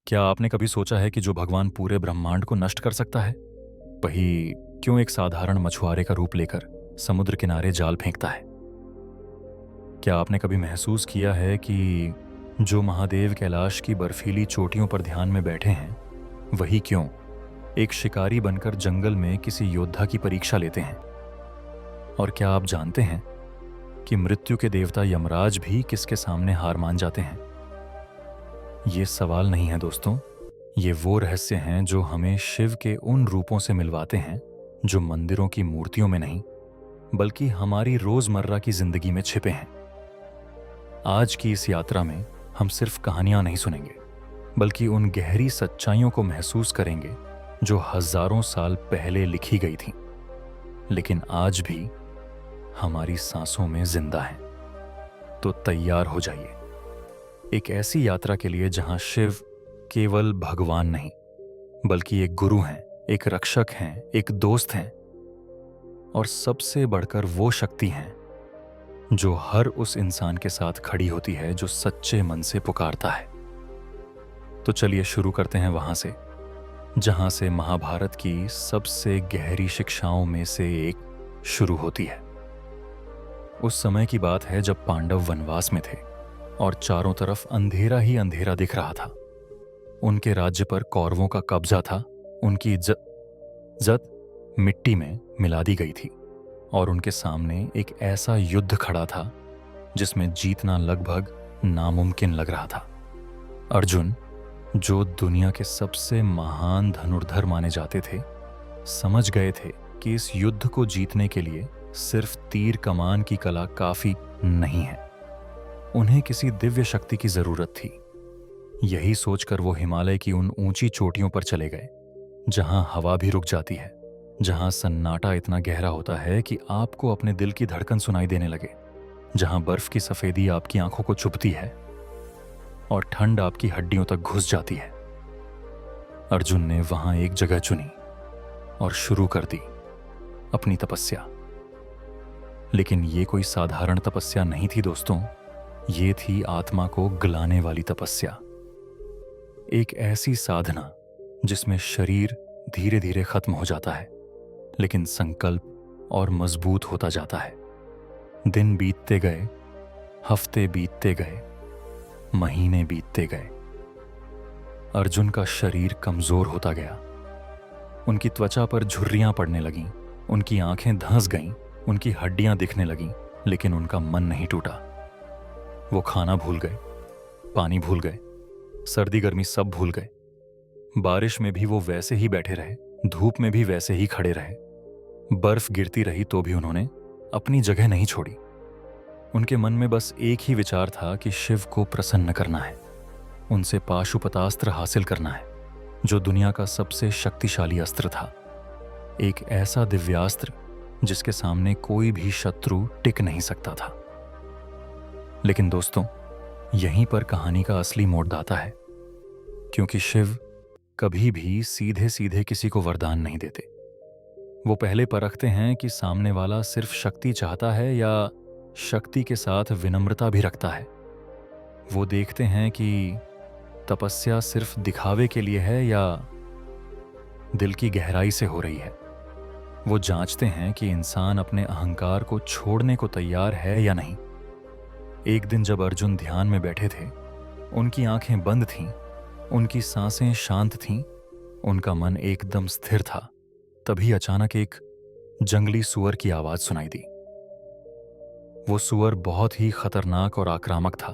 क्या आपने कभी सोचा है कि जो भगवान पूरे ब्रह्मांड को नष्ट कर सकता है, वही क्यों एक साधारण मछुआरे का रूप लेकर समुद्र किनारे जाल फेंकता है? क्या आपने कभी महसूस किया है कि जो महादेव कैलाश की बर्फीली चोटियों पर ध्यान में बैठे हैं, वही क्यों एक शिकारी बनकर जंगल में किसी योद्धा की परीक्षा लेते हैं? और क्या आप जानते हैं कि मृत्यु के देवता यमराज भी किसके सामने हार मान जाते हैं? ये सवाल नहीं है दोस्तों, ये वो रहस्य हैं जो हमें शिव के उन रूपों से मिलवाते हैं जो मंदिरों की मूर्तियों में नहीं, बल्कि हमारी रोजमर्रा की जिंदगी में छिपे हैं। आज की इस यात्रा में हम सिर्फ कहानियां नहीं सुनेंगे, बल्कि उन गहरी सच्चाइयों को महसूस करेंगे जो हजारों साल पहले लिखी गई थीं, लेकिन आज भी हमारी सांसों में जिंदा हैं। तो तैयार हो जाइए एक ऐसी यात्रा के लिए जहां शिव केवल भगवान नहीं, बल्कि एक गुरु हैं, एक रक्षक हैं, एक दोस्त हैं, और सबसे बढ़कर वो शक्ति हैं जो हर उस इंसान के साथ खड़ी होती है जो सच्चे मन से पुकारता है। तो चलिए शुरू करते हैं वहां से जहां से महाभारत की सबसे गहरी शिक्षाओं में से एक शुरू होती है। उस समय की बात है जब पांडव वनवास में थे और चारों तरफ अंधेरा ही अंधेरा दिख रहा था। उनके राज्य पर कौरवों का कब्जा था, उनकी इज्जत मिट्टी में मिला दी गई थी और उनके सामने एक ऐसा युद्ध खड़ा था जिसमें जीतना लगभग नामुमकिन लग रहा था। अर्जुन, जो दुनिया के सबसे महान धनुर्धर माने जाते थे, समझ गए थे कि इस युद्ध को जीतने के लिए सिर्फ तीर कमान की कला काफी नहीं है, उन्हें किसी दिव्य शक्ति की जरूरत थी। यही सोचकर वो हिमालय की उन ऊंची चोटियों पर चले गए जहां हवा भी रुक जाती है, जहां सन्नाटा इतना गहरा होता है कि आपको अपने दिल की धड़कन सुनाई देने लगे, जहां बर्फ की सफेदी आपकी आंखों को चुभती है और ठंड आपकी हड्डियों तक घुस जाती है। अर्जुन ने वहां एक जगह चुनी और शुरू कर दी अपनी तपस्या। लेकिन ये कोई साधारण तपस्या नहीं थी दोस्तों, ये थी आत्मा को गलाने वाली तपस्या। एक ऐसी साधना जिसमें शरीर धीरे धीरे खत्म हो जाता है, लेकिन संकल्प और मजबूत होता जाता है। दिन बीतते गए, हफ्ते बीतते गए, महीने बीतते गए। अर्जुन का शरीर कमजोर होता गया, उनकी त्वचा पर झुर्रियां पड़ने लगीं, उनकी आंखें धंस गईं, उनकी हड्डियां दिखने लगीं, लेकिन उनका मन नहीं टूटा। वो खाना भूल गए, पानी भूल गए, सर्दी गर्मी सब भूल गए। बारिश में भी वो वैसे ही बैठे रहे, धूप में भी वैसे ही खड़े रहे, बर्फ गिरती रही तो भी उन्होंने अपनी जगह नहीं छोड़ी। उनके मन में बस एक ही विचार था कि शिव को प्रसन्न करना है, उनसे पाशुपतास्त्र हासिल करना है, जो दुनिया का सबसे शक्तिशाली अस्त्र था। एक ऐसा दिव्यास्त्र जिसके सामने कोई भी शत्रु टिक नहीं सकता था। लेकिन दोस्तों, यहीं पर कहानी का असली मोड़ आता है, क्योंकि शिव कभी भी सीधे सीधे किसी को वरदान नहीं देते। वो पहले परखते हैं कि सामने वाला सिर्फ शक्ति चाहता है या शक्ति के साथ विनम्रता भी रखता है। वो देखते हैं कि तपस्या सिर्फ दिखावे के लिए है या दिल की गहराई से हो रही है। वो जांचते हैं कि इंसान अपने अहंकार को छोड़ने को तैयार है या नहीं। एक दिन जब अर्जुन ध्यान में बैठे थे, उनकी आंखें बंद थीं, उनकी सांसें शांत थीं, उनका मन एकदम स्थिर था। तभी अचानक एक जंगली सूअर की आवाज सुनाई दी। वो सूअर बहुत ही खतरनाक और आक्रामक था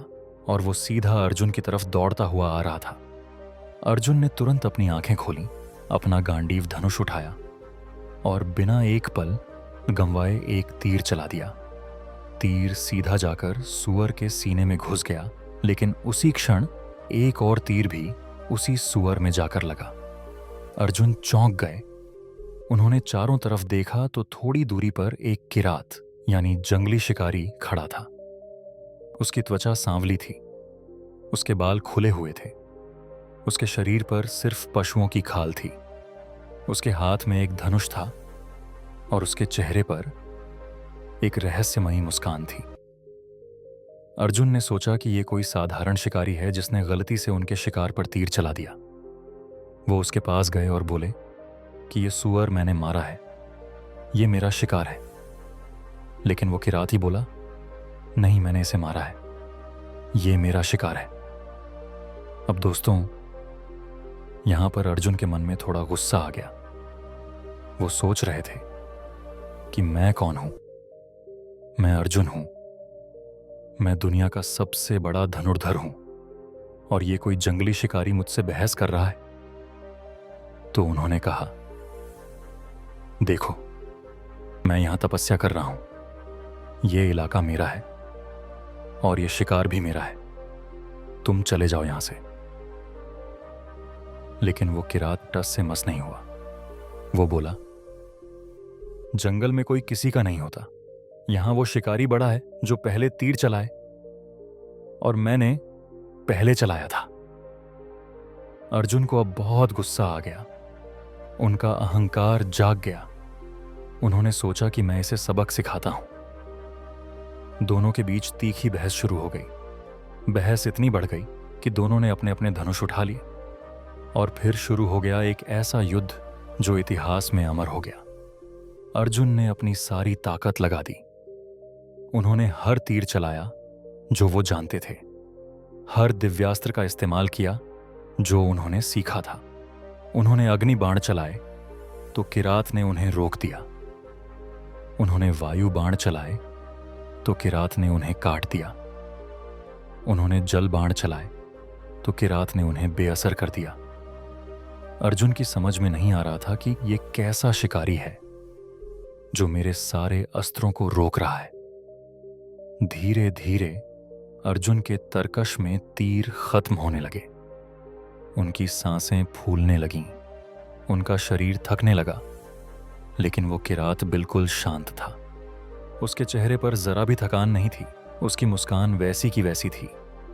और वो सीधा अर्जुन की तरफ दौड़ता हुआ आ रहा था। अर्जुन ने तुरंत अपनी आंखें खोली, अपना गांडीव धनुष उठाया और बिना एक पल गंवाए एक तीर चला दिया। तीर सीधा जाकर सूअर के सीने में घुस गया, लेकिन उसी क्षण एक और तीर भी उसी सूअर में जाकर लगा। अर्जुन चौंक गए। उन्होंने चारों तरफ देखा तो थोड़ी दूरी पर एक किरात यानी जंगली शिकारी खड़ा था। उसकी त्वचा सांवली थी, उसके बाल खुले हुए थे, उसके शरीर पर सिर्फ पशुओं की खाल थी। उसके हाथ में एक धनुष था और उसके चेहरे पर एक रहस्यमयी मुस्कान थी। अर्जुन ने सोचा कि यह कोई साधारण शिकारी है जिसने गलती से उनके शिकार पर तीर चला दिया। वो उसके पास गए और बोले कि ये सूअर मैंने मारा है, ये मेरा शिकार है। लेकिन वो किरात ही बोला, नहीं, मैंने इसे मारा है, ये मेरा शिकार है। अब दोस्तों, यहां पर अर्जुन के मन में थोड़ा गुस्सा आ गया। वो सोच रहे थे कि मैं कौन हूं? मैं अर्जुन हूं, मैं दुनिया का सबसे बड़ा धनुर्धर हूं, और ये कोई जंगली शिकारी मुझसे बहस कर रहा है। तो उन्होंने कहा, देखो, मैं यहां तपस्या कर रहा हूं, ये इलाका मेरा है और ये शिकार भी मेरा है, तुम चले जाओ यहां से। लेकिन वो किरात टस से मस नहीं हुआ। वो बोला, जंगल में कोई किसी का नहीं होता, यहां वो शिकारी बड़ा है जो पहले तीर चलाए, और मैंने पहले चलाया था। अर्जुन को अब बहुत गुस्सा आ गया, उनका अहंकार जाग गया। उन्होंने सोचा कि मैं इसे सबक सिखाता हूं। दोनों के बीच तीखी बहस शुरू हो गई। बहस इतनी बढ़ गई कि दोनों ने अपने अपने धनुष उठा लिए, और फिर शुरू हो गया एक ऐसा युद्ध जो इतिहास में अमर हो गया। अर्जुन ने अपनी सारी ताकत लगा दी। उन्होंने हर तीर चलाया जो वो जानते थे, हर दिव्यास्त्र का इस्तेमाल किया जो उन्होंने सीखा था। उन्होंने अग्नि बाण चलाए तो किरात ने उन्हें रोक दिया। उन्होंने वायु बाण चलाए तो किरात ने उन्हें काट दिया। उन्होंने जल बाण चलाए तो किरात ने उन्हें बेअसर कर दिया। अर्जुन की समझ में नहीं आ रहा था कि ये कैसा शिकारी है जो मेरे सारे अस्त्रों को रोक रहा है। धीरे धीरे अर्जुन के तरकश में तीर खत्म होने लगे। उनकी सांसें फूलने लगीं, उनका शरीर थकने लगा, लेकिन वो किरात बिल्कुल शांत था। उसके चेहरे पर जरा भी थकान नहीं थी, उसकी मुस्कान वैसी की वैसी थी।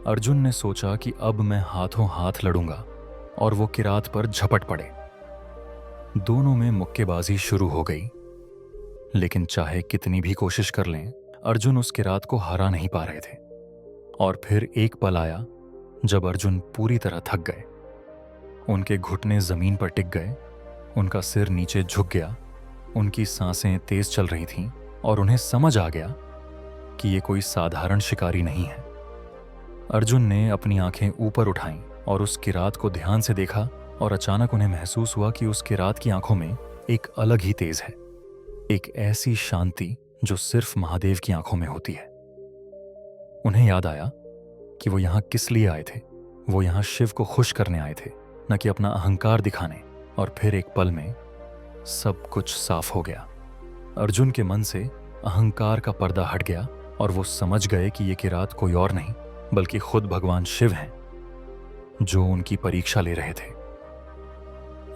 अर्जुन ने सोचा कि अब मैं हाथों हाथ लड़ूंगा, और वो किरात पर झपट पड़े। दोनों में मुक्केबाजी शुरू हो गई, लेकिन चाहे कितनी भी कोशिश कर लें, अर्जुन उस किरात को हरा नहीं पा रहे थे। और फिर एक पल आया जब अर्जुन पूरी तरह थक गए। उनके घुटने जमीन पर टिक गए, उनका सिर नीचे झुक गया, उनकी सांसें तेज चल रही थीं, और उन्हें समझ आ गया कि ये कोई साधारण शिकारी नहीं है। अर्जुन ने अपनी आंखें ऊपर उठाईं और उस किरात को ध्यान से देखा, और अचानक उन्हें महसूस हुआ कि उस किरात की आंखों में एक अलग ही तेज है, एक ऐसी शांति जो सिर्फ महादेव की आंखों में होती है। उन्हें याद आया कि वो यहां किस लिए आए थे। वो यहां शिव को खुश करने आए थे, न कि अपना अहंकार दिखाने। और फिर एक पल में सब कुछ साफ हो गया। अर्जुन के मन से अहंकार का पर्दा हट गया, और वो समझ गए कि ये किरात कोई और नहीं बल्कि खुद भगवान शिव हैं, जो उनकी परीक्षा ले रहे थे।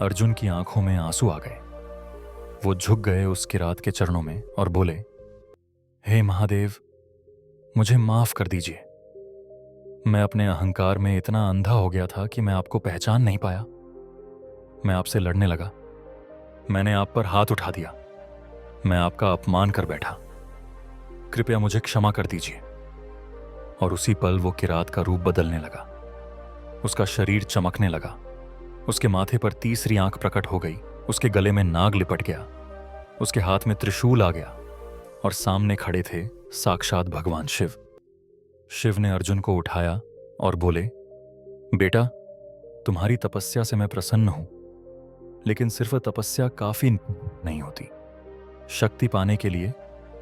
अर्जुन की आंखों में आंसू आ गए। वो झुक गए उस किरात के चरणों में और बोले, हे महादेव, मुझे माफ कर दीजिए। मैं अपने अहंकार में इतना अंधा हो गया था कि मैं आपको पहचान नहीं पाया। मैं आपसे लड़ने लगा, मैंने आप पर हाथ उठा दिया, मैं आपका अपमान कर बैठा। कृपया मुझे क्षमा कर दीजिए। और उसी पल वो किरात का रूप बदलने लगा। उसका शरीर चमकने लगा, उसके माथे पर तीसरी आंख प्रकट हो गई, उसके गले में नाग लिपट गया, उसके हाथ में त्रिशूल आ गया, और सामने खड़े थे साक्षात भगवान शिव। शिव ने अर्जुन को उठाया और बोले, बेटा, तुम्हारी तपस्या से मैं प्रसन्न हूं, लेकिन सिर्फ तपस्या काफी नहीं होती। शक्ति पाने के लिए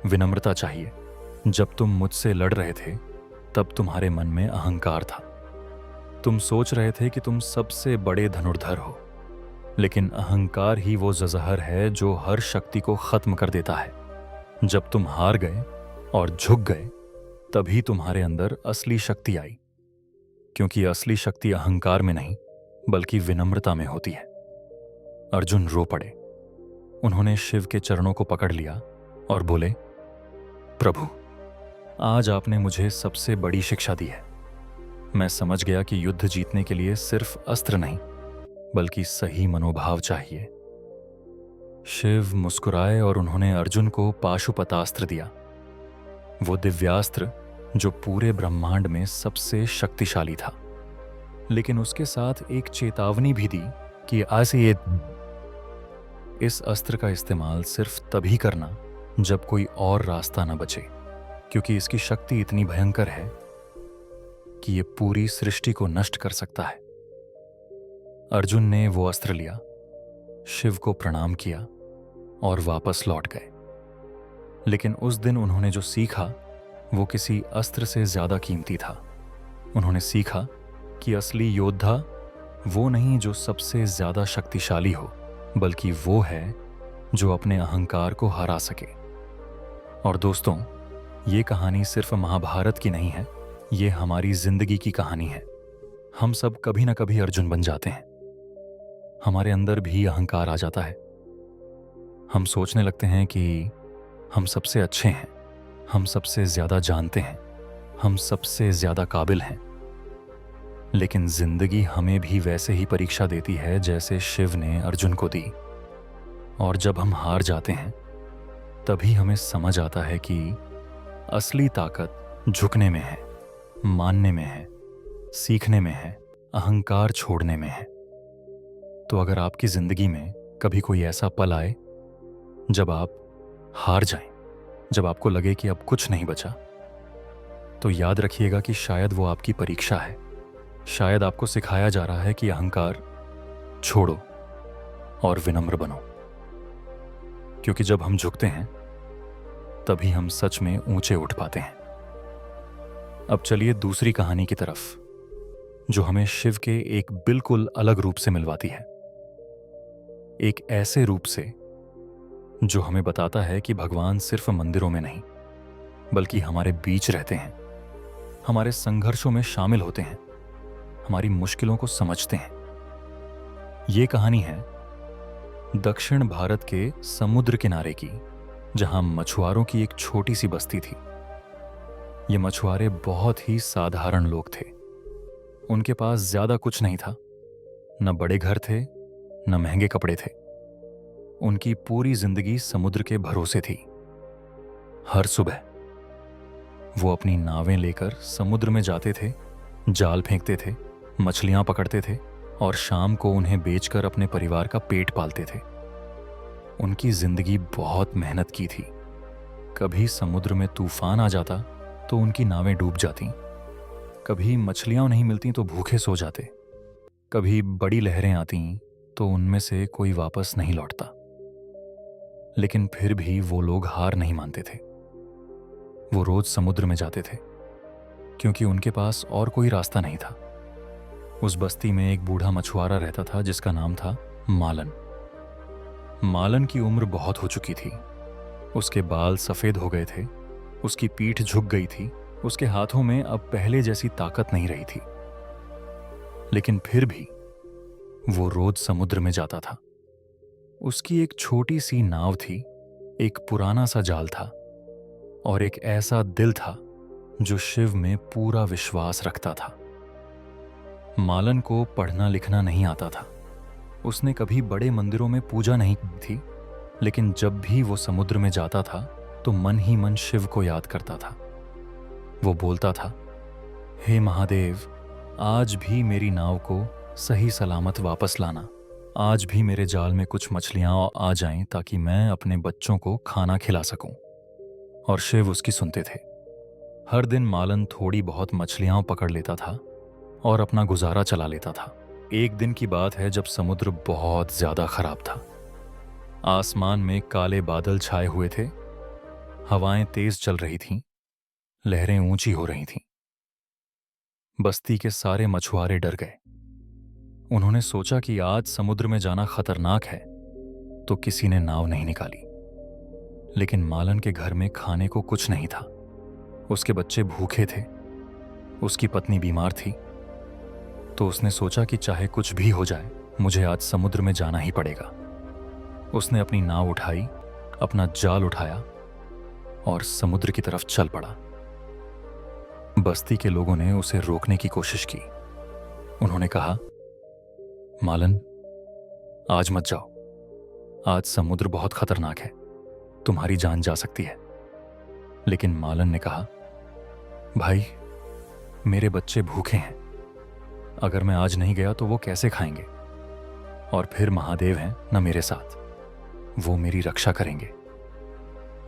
विनम्रता चाहिए। जब तुम मुझसे लड़ रहे थे तब तुम्हारे मन में अहंकार था। तुम सोच रहे थे कि तुम सबसे बड़े धनुर्धर हो, लेकिन अहंकार ही वो जहर है जो हर शक्ति को खत्म कर देता है। जब तुम हार गए और झुक गए, तभी तुम्हारे अंदर असली शक्ति आई, क्योंकि असली शक्ति अहंकार में नहीं बल्कि विनम्रता में होती है। अर्जुन रो पड़े। उन्होंने शिव के चरणों को पकड़ लिया और बोले, प्रभु, आज आपने मुझे सबसे बड़ी शिक्षा दी है। मैं समझ गया कि युद्ध जीतने के लिए सिर्फ अस्त्र नहीं बल्कि सही मनोभाव चाहिए। शिव मुस्कुराए और उन्होंने अर्जुन को पाशुपतास्त्र दिया, वो दिव्यास्त्र जो पूरे ब्रह्मांड में सबसे शक्तिशाली था। लेकिन उसके साथ एक चेतावनी भी दी कि आज ये इस अस्त्र का इस्तेमाल सिर्फ तभी करना जब कोई और रास्ता न बचे, क्योंकि इसकी शक्ति इतनी भयंकर है कि ये पूरी सृष्टि को नष्ट कर सकता है। अर्जुन ने वो अस्त्र लिया, शिव को प्रणाम किया और वापस लौट गए। लेकिन उस दिन उन्होंने जो सीखा वो किसी अस्त्र से ज्यादा कीमती था। उन्होंने सीखा कि असली योद्धा वो नहीं जो सबसे ज्यादा शक्तिशाली हो, बल्कि वो है जो अपने अहंकार को हरा सके। और दोस्तों, ये कहानी सिर्फ महाभारत की नहीं है, ये हमारी जिंदगी की कहानी है। हम सब कभी ना कभी अर्जुन बन जाते हैं। हमारे अंदर भी अहंकार आ जाता है। हम सोचने लगते हैं कि हम सबसे अच्छे हैं, हम सबसे ज्यादा जानते हैं, हम सबसे ज्यादा काबिल हैं। लेकिन जिंदगी हमें भी वैसे ही परीक्षा देती है जैसे शिव ने अर्जुन को दी। और जब हम हार जाते हैं तभी हमें समझ आता है कि असली ताकत झुकने में है, मानने में है, सीखने में है, अहंकार छोड़ने में है। तो अगर आपकी जिंदगी में कभी कोई ऐसा पल आए जब आप हार जाएं, जब आपको लगे कि अब कुछ नहीं बचा, तो याद रखिएगा कि शायद वो आपकी परीक्षा है। शायद आपको सिखाया जा रहा है कि अहंकार छोड़ो और विनम्र बनो। क्योंकि जब हम झुकते हैं तभी हम सच में ऊंचे उठ पाते हैं। अब चलिए दूसरी कहानी की तरफ, जो हमें शिव के एक बिल्कुल अलग रूप से मिलवाती है। एक ऐसे रूप से जो हमें बताता है कि भगवान सिर्फ मंदिरों में नहीं, बल्कि हमारे बीच रहते हैं, हमारे संघर्षों में शामिल होते हैं, हमारी मुश्किलों को समझते हैं। ये कहानी है दक्षिण भारत के समुद्र किनारे की, जहां मछुआरों की एक छोटी सी बस्ती थी। ये मछुआरे बहुत ही साधारण लोग थे। उनके पास ज्यादा कुछ नहीं था, न बड़े घर थे, न महंगे कपड़े थे। उनकी पूरी जिंदगी समुद्र के भरोसे थी। हर सुबह वो अपनी नावें लेकर समुद्र में जाते थे, जाल फेंकते थे, मछलियां पकड़ते थे और शाम को उन्हें बेचकर अपने परिवार का पेट पालते थे। उनकी जिंदगी बहुत मेहनत की थी। कभी समुद्र में तूफान आ जाता तो उनकी नावें डूब जाती, कभी मछलियां नहीं मिलती तो भूखे सो जाते, कभी बड़ी लहरें आती तो उनमें से कोई वापस नहीं लौटता। लेकिन फिर भी वो लोग हार नहीं मानते थे। वो रोज समुद्र में जाते थे, क्योंकि उनके पास और कोई रास्ता नहीं था। उस बस्ती में एक बूढ़ा मछुआरा रहता था जिसका नाम था मालन। मालन की उम्र बहुत हो चुकी थी। उसके बाल सफेद हो गए थे, उसकी पीठ झुक गई थी, उसके हाथों में अब पहले जैसी ताकत नहीं रही थी। लेकिन फिर भी वो रोज समुद्र में जाता था। उसकी एक छोटी सी नाव थी, एक पुराना सा जाल था और एक ऐसा दिल था जो शिव में पूरा विश्वास रखता था। मालन को पढ़ना लिखना नहीं आता था। उसने कभी बड़े मंदिरों में पूजा नहीं की थी, लेकिन जब भी वो समुद्र में जाता था तो मन ही मन शिव को याद करता था। वो बोलता था, हे महादेव, आज भी मेरी नाव को सही सलामत वापस लाना। आज भी मेरे जाल में कुछ मछलियां आ जाएं ताकि मैं अपने बच्चों को खाना खिला सकूं। और शिव उसकी सुनते थे। हर दिन मालन थोड़ी बहुत मछलियां पकड़ लेता था और अपना गुजारा चला लेता था। एक दिन की बात है जब समुद्र बहुत ज्यादा खराब था। आसमान में काले बादल छाए हुए थे, हवाएं तेज चल रही थीं, लहरें ऊंची हो रही थीं। बस्ती के सारे मछुआरे डर गए। उन्होंने सोचा कि आज समुद्र में जाना खतरनाक है, तो किसी ने नाव नहीं निकाली। लेकिन मालन के घर में खाने को कुछ नहीं था। उसके बच्चे भूखे थे, उसकी पत्नी बीमार थी। तो उसने सोचा कि चाहे कुछ भी हो जाए, मुझे आज समुद्र में जाना ही पड़ेगा। उसने अपनी नाव उठाई, अपना जाल उठाया और समुद्र की तरफ चल पड़ा। बस्ती के लोगों ने उसे रोकने की कोशिश की। उन्होंने कहा, मालन, आज मत जाओ। आज समुद्र बहुत खतरनाक है, तुम्हारी जान जा सकती है। लेकिन मालन ने कहा, भाई, मेरे बच्चे भूखे हैं। अगर मैं आज नहीं गया तो वो कैसे खाएंगे? और फिर महादेव हैं न मेरे साथ, वो मेरी रक्षा करेंगे।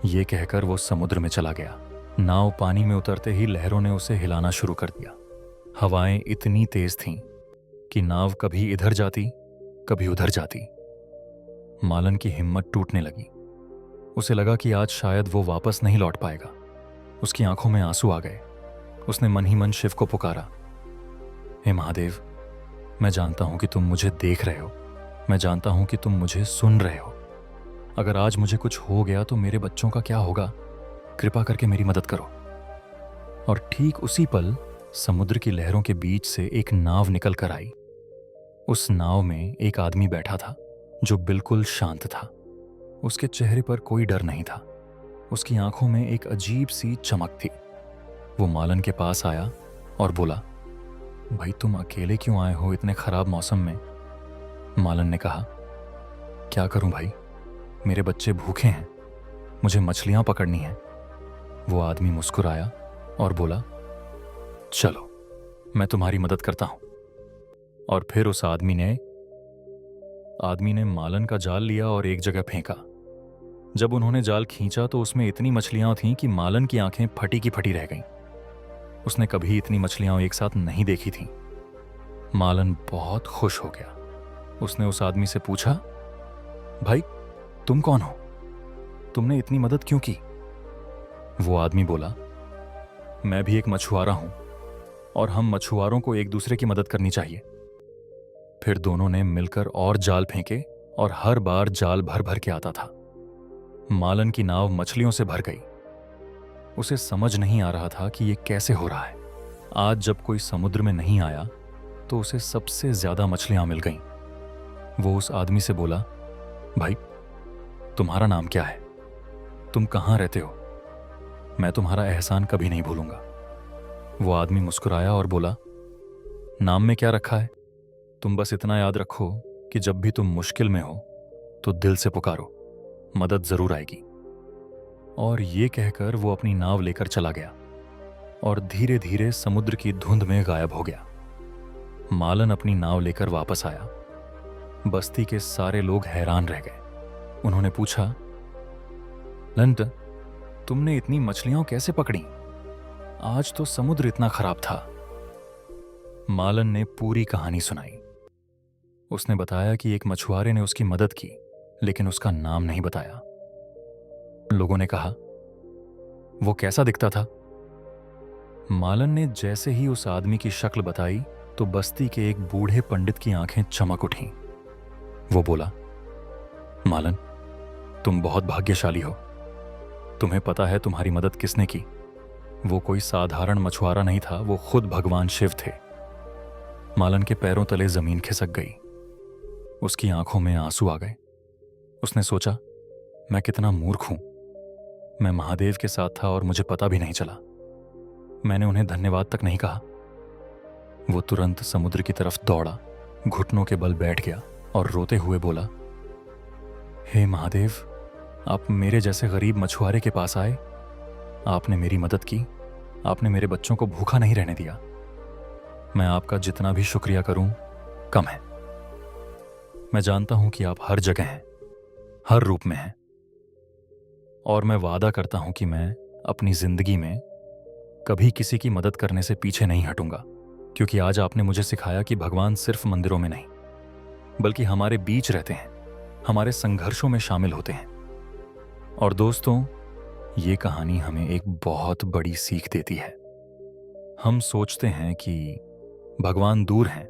ये कहकर वो समुद्र में चला गया। नाव पानी में उतरते ही लहरों ने उसे हिलाना शुरू कर दिया। हवाएं इतनी तेज थीं कि नाव कभी इधर जाती कभी उधर जाती। मालन की हिम्मत टूटने लगी। उसे लगा कि आज शायद वो वापस नहीं लौट पाएगा। उसकी आंखों में आंसू आ गए। उसने मन ही मन शिव को पुकारा, हे महादेव, मैं जानता हूं कि तुम मुझे देख रहे हो, मैं जानता हूं कि तुम मुझे सुन रहे हो। अगर आज मुझे कुछ हो गया तो मेरे बच्चों का क्या होगा? कृपा करके मेरी मदद करो। और ठीक उसी पल समुद्र की लहरों के बीच से एक नाव निकल कर आई। उस नाव में एक आदमी बैठा था जो बिल्कुल शांत था। उसके चेहरे पर कोई डर नहीं था। उसकी आंखों में एक अजीब सी चमक थी। वो मालन के पास आया और बोला, भाई तुम अकेले क्यों आए हो इतने खराब मौसम में? मालन ने कहा, क्या करूं भाई, मेरे बच्चे भूखे हैं, मुझे मछलियां पकड़नी हैं। वो आदमी मुस्कुराया और बोला, चलो मैं तुम्हारी मदद करता हूं। और फिर उस आदमी ने मालन का जाल लिया और एक जगह फेंका। जब उन्होंने जाल खींचा तो उसमें इतनी मछलियां थीं कि मालन की आंखें फटी की फटी रह गईं। उसने कभी इतनी मछलियां एक साथ नहीं देखी थीं। मालन बहुत खुश हो गया। उसने उस आदमी से पूछा, भाई तुम कौन हो? तुमने इतनी मदद क्यों की? वो आदमी बोला, मैं भी एक मछुआरा हूं और हम मछुआरों को एक दूसरे की मदद करनी चाहिए। फिर दोनों ने मिलकर और जाल फेंके और हर बार जाल भर भर के आता था। मालन की नाव मछलियों से भर गई। उसे समझ नहीं आ रहा था कि ये कैसे हो रहा है। आज जब कोई समुद्र में नहीं आया तो उसे सबसे ज्यादा मछलियां मिल गईं। वो उस आदमी से बोला, भाई तुम्हारा नाम क्या है? तुम कहां रहते हो? मैं तुम्हारा एहसान कभी नहीं भूलूंगा। वो आदमी मुस्कुराया और बोला, नाम में क्या रखा है? तुम बस इतना याद रखो कि जब भी तुम मुश्किल में हो तो दिल से पुकारो, मदद जरूर आएगी। और ये कहकर वो अपनी नाव लेकर चला गया और धीरे धीरे समुद्र की धुंध में गायब हो गया। मालन अपनी नाव लेकर वापस आया। बस्ती के सारे लोग हैरान रह गए। उन्होंने पूछा, लंट, तुमने इतनी मछलियां कैसे पकड़ी? आज तो समुद्र इतना खराब था। मालन ने पूरी कहानी सुनाई। उसने बताया कि एक मछुआरे ने उसकी मदद की, लेकिन उसका नाम नहीं बताया। लोगों ने कहा, वो कैसा दिखता था? मालन ने जैसे ही उस आदमी की शक्ल बताई तो बस्ती के एक बूढ़े पंडित की आंखें चमक उठीं। वो बोला, मालन, तुम बहुत भाग्यशाली हो। तुम्हें पता है तुम्हारी मदद किसने की? वो कोई साधारण मछुआरा नहीं था, वो खुद भगवान शिव थे। मालन के पैरों तले जमीन खिसक गई। उसकी आंखों में आंसू आ गए। उसने सोचा, मैं कितना मूर्ख हूं। मैं महादेव के साथ था और मुझे पता भी नहीं चला। मैंने उन्हें धन्यवाद तक नहीं कहा। वो तुरंत समुद्र की तरफ दौड़ा, घुटनों के बल बैठ गया और रोते हुए बोला, हे महादेव, आप मेरे जैसे गरीब मछुआरे के पास आए। आपने मेरी मदद की। आपने मेरे बच्चों को भूखा नहीं रहने दिया। मैं आपका जितना भी शुक्रिया करूं कम है। मैं जानता हूं कि आप हर जगह हैं, हर रूप में हैं। और मैं वादा करता हूं कि मैं अपनी जिंदगी में कभी किसी की मदद करने से पीछे नहीं हटूंगा, क्योंकि आज आपने मुझे सिखाया कि भगवान सिर्फ मंदिरों में नहीं, बल्कि हमारे बीच रहते हैं, हमारे संघर्षों में शामिल होते हैं। और दोस्तों, ये कहानी हमें एक बहुत बड़ी सीख देती है। हम सोचते हैं कि भगवान दूर हैं,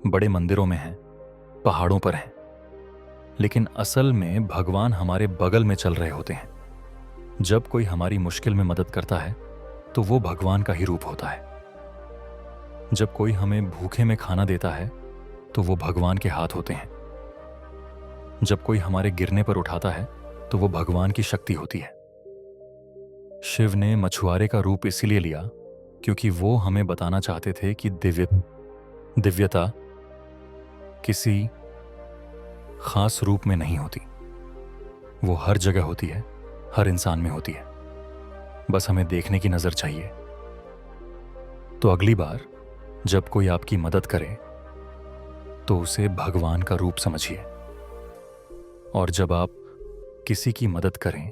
बड़े मंदिरों में हैं, पहाड़ों पर हैं, लेकिन असल में भगवान हमारे बगल में चल रहे होते हैं। जब कोई हमारी मुश्किल में मदद करता है तो वो भगवान का ही रूप होता है। जब कोई हमें भूखे में खाना देता है तो वो भगवान के हाथ होते हैं। जब कोई हमारे गिरने पर उठाता है तो वो भगवान की शक्ति होती है। शिव ने मछुआरे का रूप इसीलिए लिया क्योंकि वो हमें बताना चाहते थे कि दिव्यता किसी खास रूप में नहीं होती। वो हर जगह होती है, हर इंसान में होती है। बस हमें देखने की नजर चाहिए। तो अगली बार जब कोई आपकी मदद करे तो उसे भगवान का रूप समझिए। और जब आप किसी की मदद करें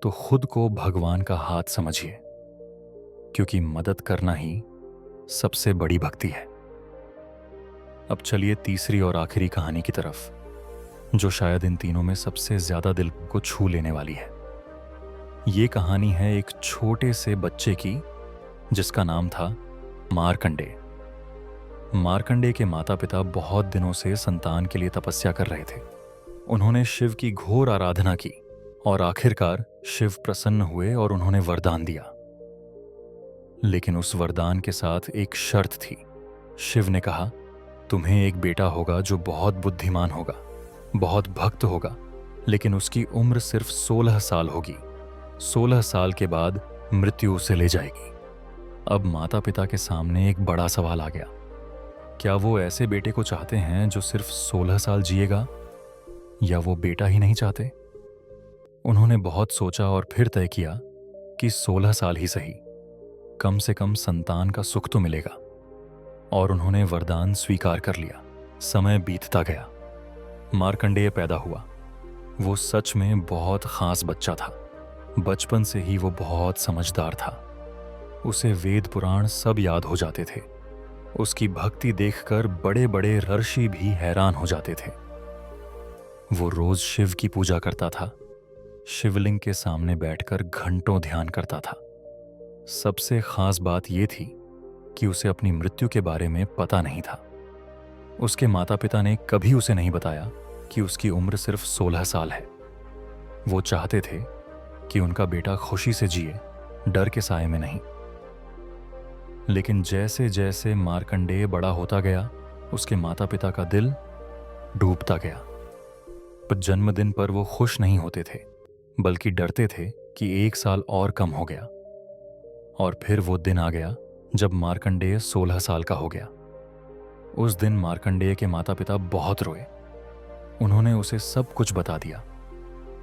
तो खुद को भगवान का हाथ समझिए, क्योंकि मदद करना ही सबसे बड़ी भक्ति है। अब चलिए तीसरी और आखिरी कहानी की तरफ, जो शायद इन तीनों में सबसे ज्यादा दिल को छू लेने वाली है। ये कहानी है एक छोटे से बच्चे की, जिसका नाम था मार्कंडेय। मार्कंडेय के माता पिता बहुत दिनों से संतान के लिए तपस्या कर रहे थे। उन्होंने शिव की घोर आराधना की और आखिरकार शिव प्रसन्न हुए और उन्होंने वरदान दिया। लेकिन उस वरदान के साथ एक शर्त थी। शिव ने कहा, तुम्हें एक बेटा होगा जो बहुत बुद्धिमान होगा, बहुत भक्त होगा, लेकिन उसकी उम्र सिर्फ 16 साल होगी। 16 साल के बाद मृत्यु उसे ले जाएगी। अब माता पिता के सामने एक बड़ा सवाल आ गया। क्या वो ऐसे बेटे को चाहते हैं जो सिर्फ 16 साल जिएगा, या वो बेटा ही नहीं चाहते? उन्होंने बहुत सोचा और फिर तय किया कि 16 साल ही सही, कम से कम संतान का सुख तो मिलेगा। और उन्होंने वरदान स्वीकार कर लिया। समय बीतता गया। मार्कंडेय पैदा हुआ। वो सच में बहुत खास बच्चा था। बचपन से ही वो बहुत समझदार था। उसे वेद पुराण सब याद हो जाते थे। उसकी भक्ति देखकर बड़े बड़े ऋषि भी हैरान हो जाते थे। वो रोज शिव की पूजा करता था। शिवलिंग के सामने बैठकर घंटों ध्यान करता था। सबसे खास बात यह थी कि उसे अपनी मृत्यु के बारे में पता नहीं था। उसके माता पिता ने कभी उसे नहीं बताया कि उसकी उम्र सिर्फ 16 साल है। वो चाहते थे कि उनका बेटा खुशी से जिए, डर के साए में नहीं। लेकिन जैसे जैसे मार्कंडेय बड़ा होता गया, उसके माता पिता का दिल डूबता गया। पर जन्मदिन पर वो खुश नहीं होते थे, बल्कि डरते थे कि 1 साल और कम हो गया। और फिर वो दिन आ गया जब मार्कंडेय 16 साल का हो गया। उस दिन मार्कंडेय के माता पिता बहुत रोए। उन्होंने उसे सब कुछ बता दिया।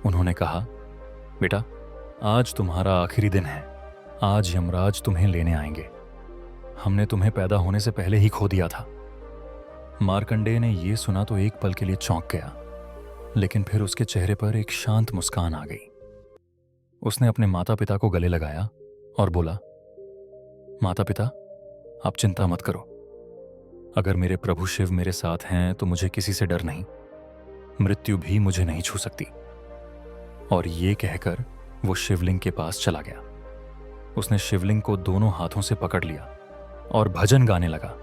उन्होंने कहा, बेटा, आज तुम्हारा आखिरी दिन है। आज यमराज तुम्हें लेने आएंगे। हमने तुम्हें पैदा होने से पहले ही खो दिया था। मार्कंडेय ने यह सुना तो एक पल के लिए चौंक गया, लेकिन फिर उसके चेहरे पर एक शांत मुस्कान आ गई। उसने अपने माता पिता को गले लगाया और बोला, माता पिता, आप चिंता मत करो। अगर मेरे प्रभु शिव मेरे साथ हैं तो मुझे किसी से डर नहीं। मृत्यु भी मुझे नहीं छू सकती। और ये कहकर वो शिवलिंग के पास चला गया। उसने शिवलिंग को दोनों हाथों से पकड़ लिया और भजन गाने लगा,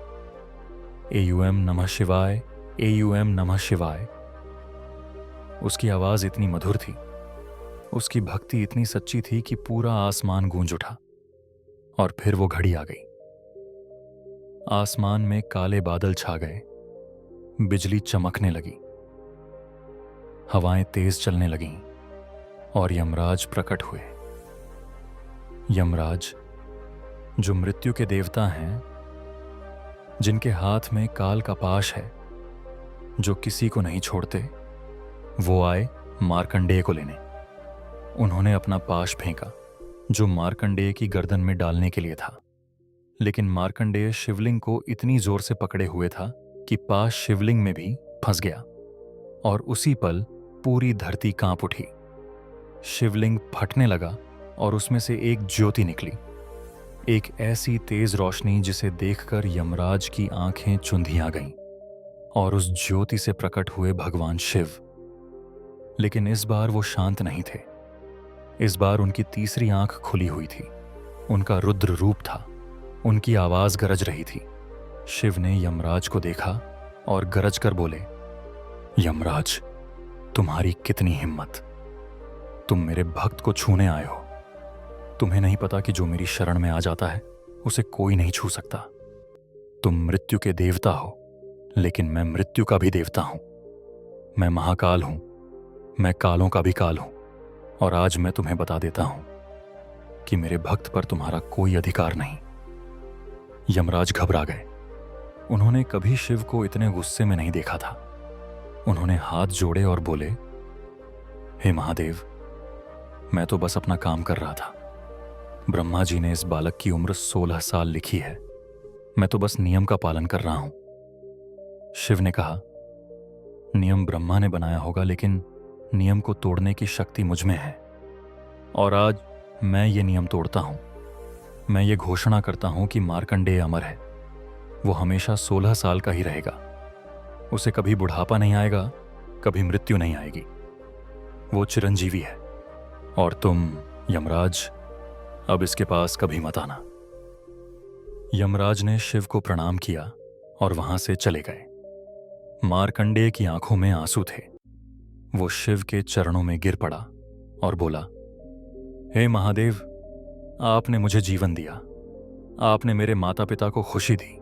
एयूएम नमः शिवाय, एयूएम नमः शिवाय। उसकी आवाज इतनी मधुर थी, उसकी भक्ति इतनी सच्ची थी कि पूरा आसमान गूंज उठा। और फिर वो घड़ी आ गई। आसमान में काले बादल छा गए, बिजली चमकने लगी, हवाएं तेज चलने लगीं और यमराज प्रकट हुए। यमराज, जो मृत्यु के देवता हैं, जिनके हाथ में काल का पाश है, जो किसी को नहीं छोड़ते, वो आए मार्कंडेय को लेने। उन्होंने अपना पाश फेंका, जो मार्कंडेय की गर्दन में डालने के लिए था। लेकिन मार्कंडेय शिवलिंग को इतनी जोर से पकड़े हुए था कि पाश शिवलिंग में भी फंस गया। और उसी पल पूरी धरती कांप उठी। शिवलिंग फटने लगा और उसमें से एक ज्योति निकली, एक ऐसी तेज रोशनी जिसे देखकर यमराज की आंखें चुंधिया गईं। और उस ज्योति से प्रकट हुए भगवान शिव। लेकिन इस बार वो शांत नहीं थे। इस बार उनकी तीसरी आंख खुली हुई थी। उनका रुद्र रूप था। उनकी आवाज गरज रही थी। शिव ने यमराज को देखा और गरज कर बोले, यमराज, तुम्हारी कितनी हिम्मत! तुम मेरे भक्त को छूने आए हो। तुम्हें नहीं पता कि जो मेरी शरण में आ जाता है उसे कोई नहीं छू सकता। तुम मृत्यु के देवता हो, लेकिन मैं मृत्यु का भी देवता हूं। मैं महाकाल हूं, मैं कालों का भी काल हूं। और आज मैं तुम्हें बता देता हूं कि मेरे भक्त पर तुम्हारा कोई अधिकार नहीं। यमराज घबरा गए। उन्होंने कभी शिव को इतने गुस्से में नहीं देखा था। उन्होंने हाथ जोड़े और बोले, हे महादेव, मैं तो बस अपना काम कर रहा था। ब्रह्मा जी ने इस बालक की उम्र 16 साल लिखी है। मैं तो बस नियम का पालन कर रहा हूं। शिव ने कहा, नियम ब्रह्मा ने बनाया होगा, लेकिन नियम को तोड़ने की शक्ति मुझ में है। और आज मैं ये नियम तोड़ता हूं। मैं ये घोषणा करता हूं कि मार्कंडेय अमर है। वो हमेशा 16 साल का ही रहेगा। उसे कभी बुढ़ापा नहीं आएगा, कभी मृत्यु नहीं आएगी। वो चिरंजीवी है। और तुम यमराज अब इसके पास कभी मत आना। यमराज ने शिव को प्रणाम किया और वहां से चले गए। मार्कंडेय की आंखों में आंसू थे। वो शिव के चरणों में गिर पड़ा और बोला, हे महादेव, आपने मुझे जीवन दिया, आपने मेरे माता पिता को खुशी दी,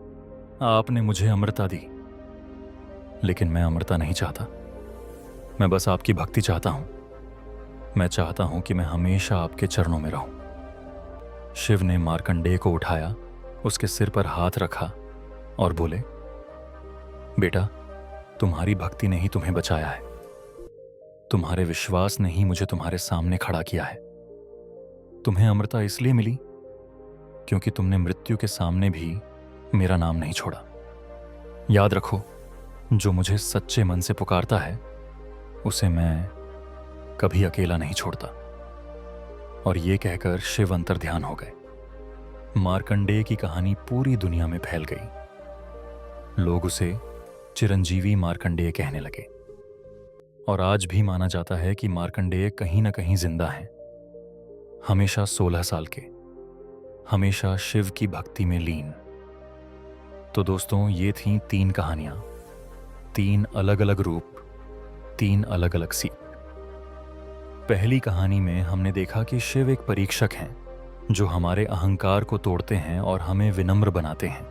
आपने मुझे अमरता दी, लेकिन मैं अमरता नहीं चाहता। मैं बस आपकी भक्ति चाहता हूं। मैं चाहता हूं कि मैं हमेशा आपके चरणों में रहूं। शिव ने मार्कंडेय को उठाया, उसके सिर पर हाथ रखा और बोले, बेटा, तुम्हारी भक्ति ने ही तुम्हें बचाया है। तुम्हारे विश्वास ने ही मुझे तुम्हारे सामने खड़ा किया है। तुम्हें अमरता इसलिए मिली क्योंकि तुमने मृत्यु के सामने भी मेरा नाम नहीं छोड़ा। याद रखो, जो मुझे सच्चे मन से पुकारता है उसे मैं कभी अकेला नहीं छोड़ता। और ये कहकर शिव अंतर्ध्यान हो गए। मार्कंडेय की कहानी पूरी दुनिया में फैल गई। लोग उसे चिरंजीवी मार्कंडेय कहने लगे। और आज भी माना जाता है कि मार्कंडेय कहीं ना कहीं जिंदा हैं, हमेशा 16 साल के, हमेशा शिव की भक्ति में लीन। तो दोस्तों, ये थीं 3 कहानियां, 3 अलग अलग रूप, 3 अलग अलग सीख। पहली कहानी में हमने देखा कि शिव एक परीक्षक हैं जो हमारे अहंकार को तोड़ते हैं और हमें विनम्र बनाते हैं।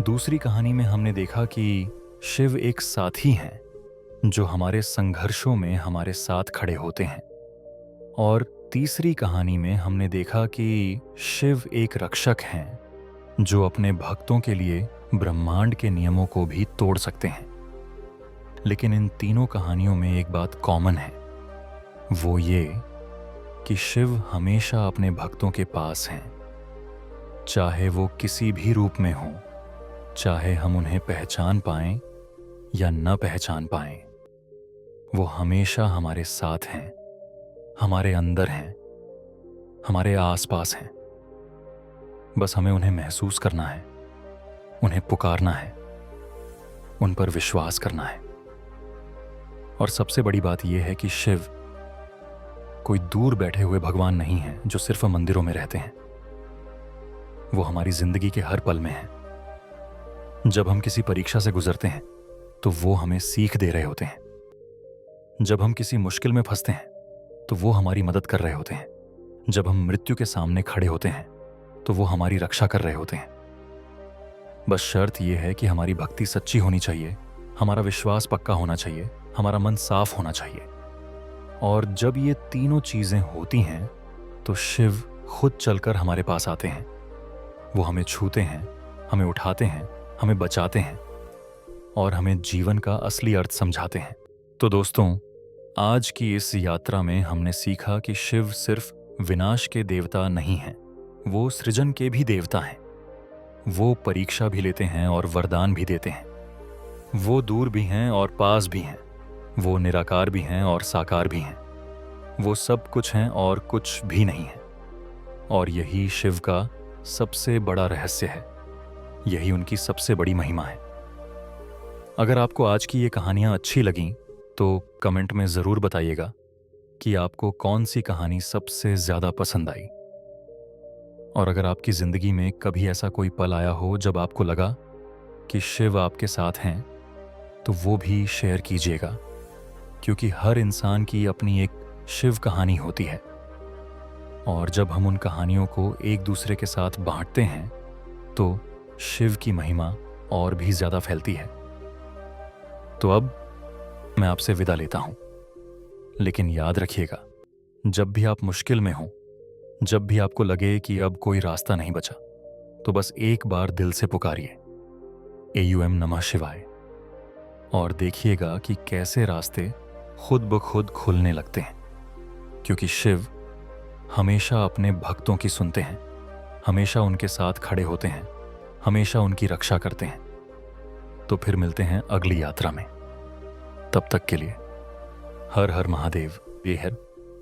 दूसरी कहानी में हमने देखा कि शिव एक साथी हैं जो हमारे संघर्षों में हमारे साथ खड़े होते हैं। और तीसरी कहानी में हमने देखा कि शिव एक रक्षक हैं जो अपने भक्तों के लिए ब्रह्मांड के नियमों को भी तोड़ सकते हैं। लेकिन इन तीनों कहानियों में एक बात कॉमन है, वो ये कि शिव हमेशा अपने भक्तों के पास हैं, चाहे वो किसी भी रूप में हों, चाहे हम उन्हें पहचान पाएं या न पहचान पाएं। वो हमेशा हमारे साथ हैं, हमारे अंदर हैं, हमारे आसपास हैं। बस हमें उन्हें महसूस करना है, उन्हें पुकारना है, उन पर विश्वास करना है। और सबसे बड़ी बात यह है कि शिव कोई दूर बैठे हुए भगवान नहीं हैं जो सिर्फ मंदिरों में रहते हैं। वो हमारी जिंदगी के हर पल में हैं। जब हम किसी परीक्षा से गुजरते हैं तो वो हमें सीख दे रहे होते हैं। जब हम किसी मुश्किल में फंसते हैं तो वो हमारी मदद कर रहे होते हैं। जब हम मृत्यु के सामने खड़े होते हैं तो वो हमारी रक्षा कर रहे होते हैं। बस शर्त यह है कि हमारी भक्ति सच्ची होनी चाहिए, हमारा विश्वास पक्का होना चाहिए, हमारा मन साफ होना चाहिए। और जब ये तीनों चीजें होती हैं तो शिव खुद चलकर हमारे पास आते हैं। वो हमें छूते हैं, हमें उठाते हैं, हमें बचाते हैं और हमें जीवन का असली अर्थ समझाते हैं। तो दोस्तों, आज की इस यात्रा में हमने सीखा कि शिव सिर्फ विनाश के देवता नहीं हैं, वो सृजन के भी देवता हैं। वो परीक्षा भी लेते हैं और वरदान भी देते हैं। वो दूर भी हैं और पास भी हैं। वो निराकार भी हैं और साकार भी हैं। वो सब कुछ हैं और कुछ भी नहीं है। और यही शिव का सबसे बड़ा रहस्य है, यही उनकी सबसे बड़ी महिमा है। अगर आपको आज की ये कहानियां अच्छी लगीं तो कमेंट में ज़रूर बताइएगा कि आपको कौन सी कहानी सबसे ज़्यादा पसंद आई। और अगर आपकी ज़िंदगी में कभी ऐसा कोई पल आया हो जब आपको लगा कि शिव आपके साथ हैं, तो वो भी शेयर कीजिएगा, क्योंकि हर इंसान की अपनी एक शिव कहानी होती है। और जब हम उन कहानियों को एक दूसरे के साथ बांटते हैं तो शिव की महिमा और भी ज़्यादा फैलती है। तो अब मैं आपसे विदा लेता हूं, लेकिन याद रखिएगा, जब भी आप मुश्किल में हों, जब भी आपको लगे कि अब कोई रास्ता नहीं बचा, तो बस एक बार दिल से पुकारिए AUM नमः शिवाय, और देखिएगा कि कैसे रास्ते खुद ब खुद खुलने लगते हैं। क्योंकि शिव हमेशा अपने भक्तों की सुनते हैं, हमेशा उनके साथ खड़े होते हैं, हमेशा उनकी रक्षा करते हैं। तो फिर मिलते हैं अगली यात्रा में। तब तक के लिए हर हर महादेव। ये है